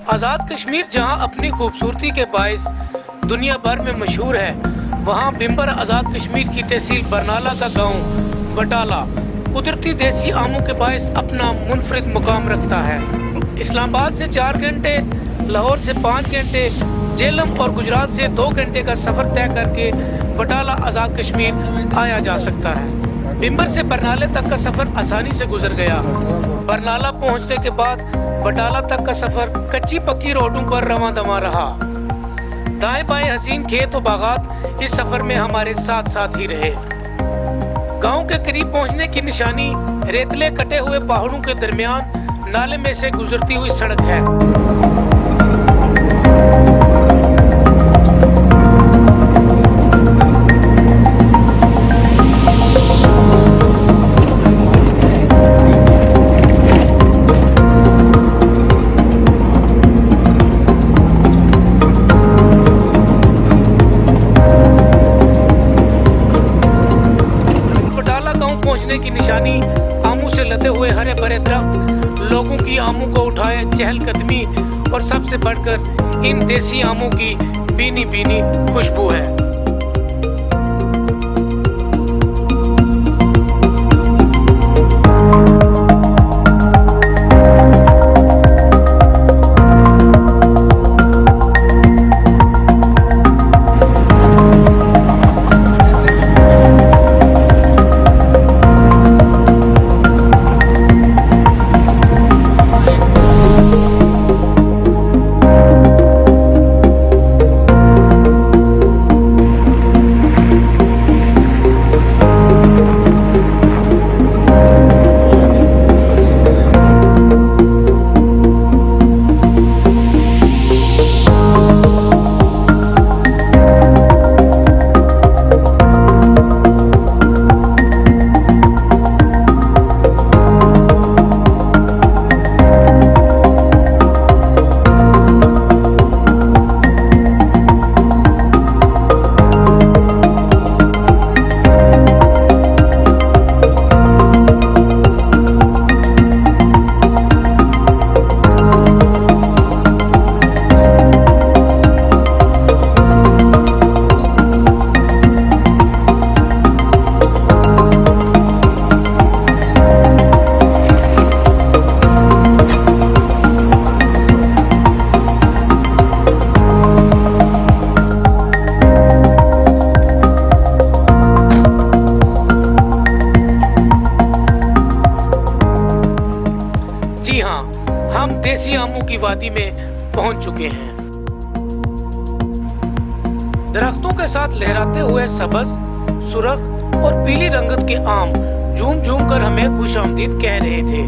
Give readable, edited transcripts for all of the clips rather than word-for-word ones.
आज़ाद कश्मीर जहां अपनी खूबसूरती के बायस दुनिया भर में मशहूर है, वहां बिंबर आज़ाद कश्मीर की तहसील बरनाला का गांव बटाला कुदरती देसी आमों के बायस अपना मुनफरिद मुकाम रखता है। इस्लामाबाद से 4 घंटे, लाहौर से 5 घंटे, जेलम और गुजरात से 2 घंटे का सफर तय करके बटाला आज़ाद कश्मीर आया जा सकता है। बिंबर से बरनाले तक का सफर आसानी से गुजर गया। बरनाला पहुंचने के बाद बटाला तक का सफर कच्ची पक्की रोडों पर रवां दवा रहा। दाएं बाएं हसीन खेत और बागात इस सफर में हमारे साथ साथ ही रहे। गांव के करीब पहुंचने की निशानी रेतले कटे हुए पहाड़ों के दरमियान नाले में से गुजरती हुई सड़क है। की निशानी आमों से लदे हुए हरे भरे दरख्त, लोगों की आमों को उठाए चहलकदमी और सबसे बढ़कर इन देसी आमों की बीनी बीनी खुशबू है। हम देसी आमों की वादी में पहुंच चुके हैं। दरख्तों के साथ लहराते हुए सबज, सुर्ख और पीली रंगत के आम झूम झूम कर हमें खुशामदीद कह रहे थे।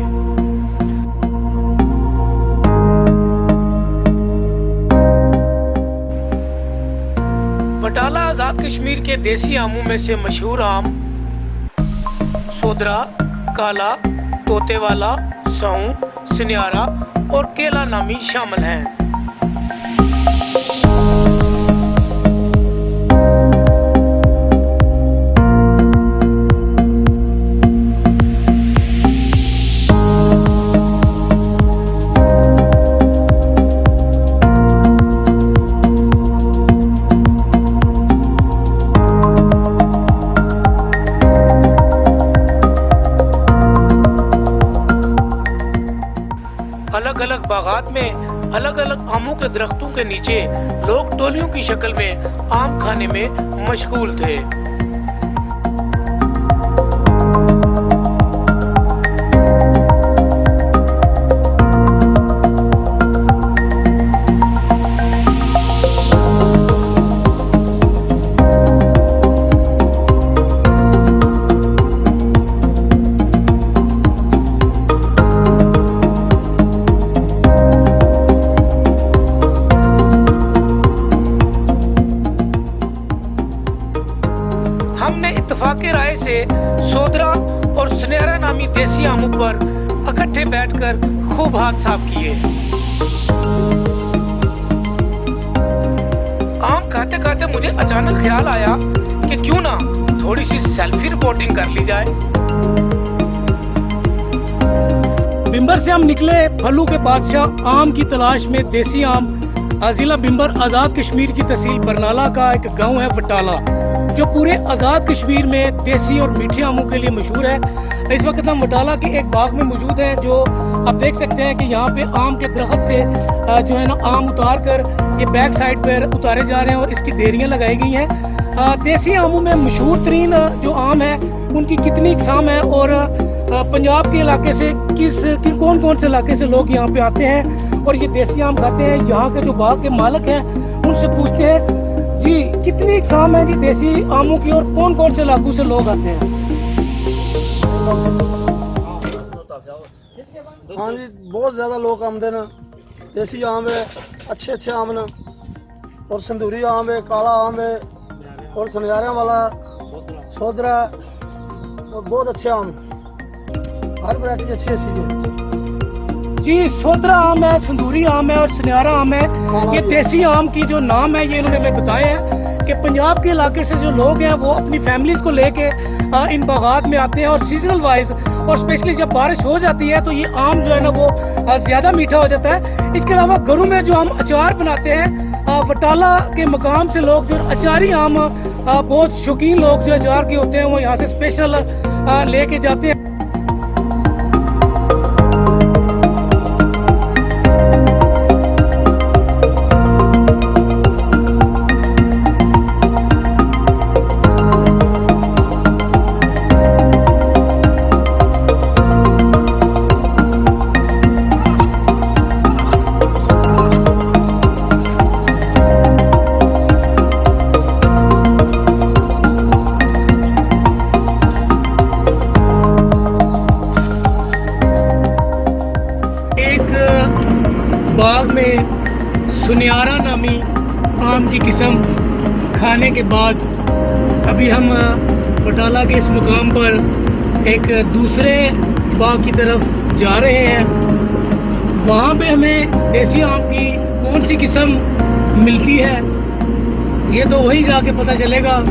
बटाला आज़ाद कश्मीर के देसी आमों में से मशहूर आम सोदरा, काला, तोतेवाला, सौं, सिन्यारा और केला नामी शामिल हैं। अलग अलग बागात में अलग अलग आमों के दरख्तों के नीचे लोग टोलियों की शक्ल में आम खाने में मशगूल थे। हमने इत्तफाक़े राय से सोदरा और सुनहरा नामी देसी आमों पर इकट्ठे बैठकर खूब हाथ साफ किए। आम खाते खाते मुझे अचानक ख्याल आया कि क्यों ना थोड़ी सी सेल्फी रिपोर्टिंग कर ली जाए। बिम्बर से हम निकले फलों के बादशाह आम की तलाश में। देसी आम जिला बिम्बर आज़ाद कश्मीर की तहसील बरनाला का एक गांव है बटाला, जो पूरे आज़ाद कश्मीर में देसी और मीठे आमों के लिए मशहूर है। इस वक्त हम बटाला के एक बाग में मौजूद हैं, जो आप देख सकते हैं कि यहाँ पे आम के दरख्त से जो है ना आम उतार कर ये बैक साइड पर उतारे जा रहे हैं और इसकी देरियाँ लगाई गई हैं। देसी आमों में मशहूर तरीन जो आम है उनकी कितनी इकसाम है और पंजाब के इलाके से कौन कौन से इलाके से लोग यहाँ पे आते हैं और ये देसी आम खाते हैं। यहाँ के जो बाग के मालिक हैं उनसे पूछते हैं जी कितनी इकसाम है जी देसी आमों की और कौन कौन से इलाकों से लोग आते हैं। हाँ जी, बहुत ज़्यादा लोग आमदे न। देसी आम है, अच्छे अच्छे आम न, और संदूरी आम है, काला आम है और सनयारे वाला सोदरा और बहुत अच्छे आम, हर वैरायटी अच्छी अच्छी है जी। सोदरा आम है, संदूरी आम है और सनयारा आम है। ये देसी आम की जो नाम है ये इन्होंने हमें बताया है कि पंजाब के इलाके से जो लोग हैं वो अपनी फैमिलीज को लेके इन बागात में आते हैं और सीजनल वाइज और स्पेशली जब बारिश हो जाती है तो ये आम जो है ना वो ज्यादा मीठा हो जाता है। इसके अलावा घरों में जो हम अचार बनाते हैं, बटाला के मकाम से लोग जो अचारी आम बहुत शौकीन लोग जो अचार के होते हैं वो यहाँ से स्पेशल लेके जाते हैं। बाग में सुनियारा नामी आम की किस्म खाने के बाद अभी हम बटाला के इस मुकाम पर एक दूसरे बाग की तरफ जा रहे हैं। वहाँ पे हमें देसी आम की कौन सी किस्म मिलती है ये तो वहीं जाके पता चलेगा।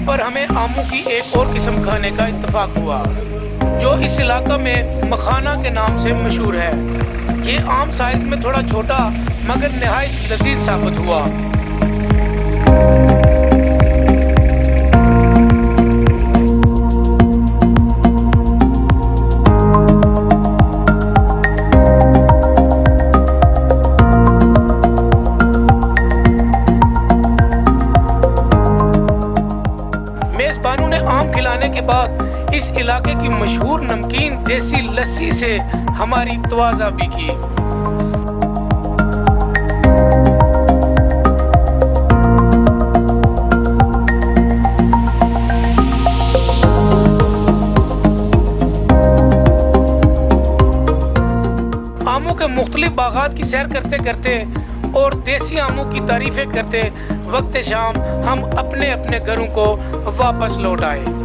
पर हमें आमों की एक और किस्म खाने का इत्तेफाक हुआ जो इस इलाका में मखाना के नाम से मशहूर है। ये आम साइज में थोड़ा छोटा मगर निहायत लजीज साबित हुआ। मेजबानों ने आम खिलाने के बाद इस इलाके की मशहूर नमकीन देसी लस्सी से हमारी तवाज़ा भी की। आमों के मुख्तलिफ बागात की सैर करते करते और देसी आमों की तारीफें करते वक्त शाम हम अपने अपने घरों को वापस लौट आए।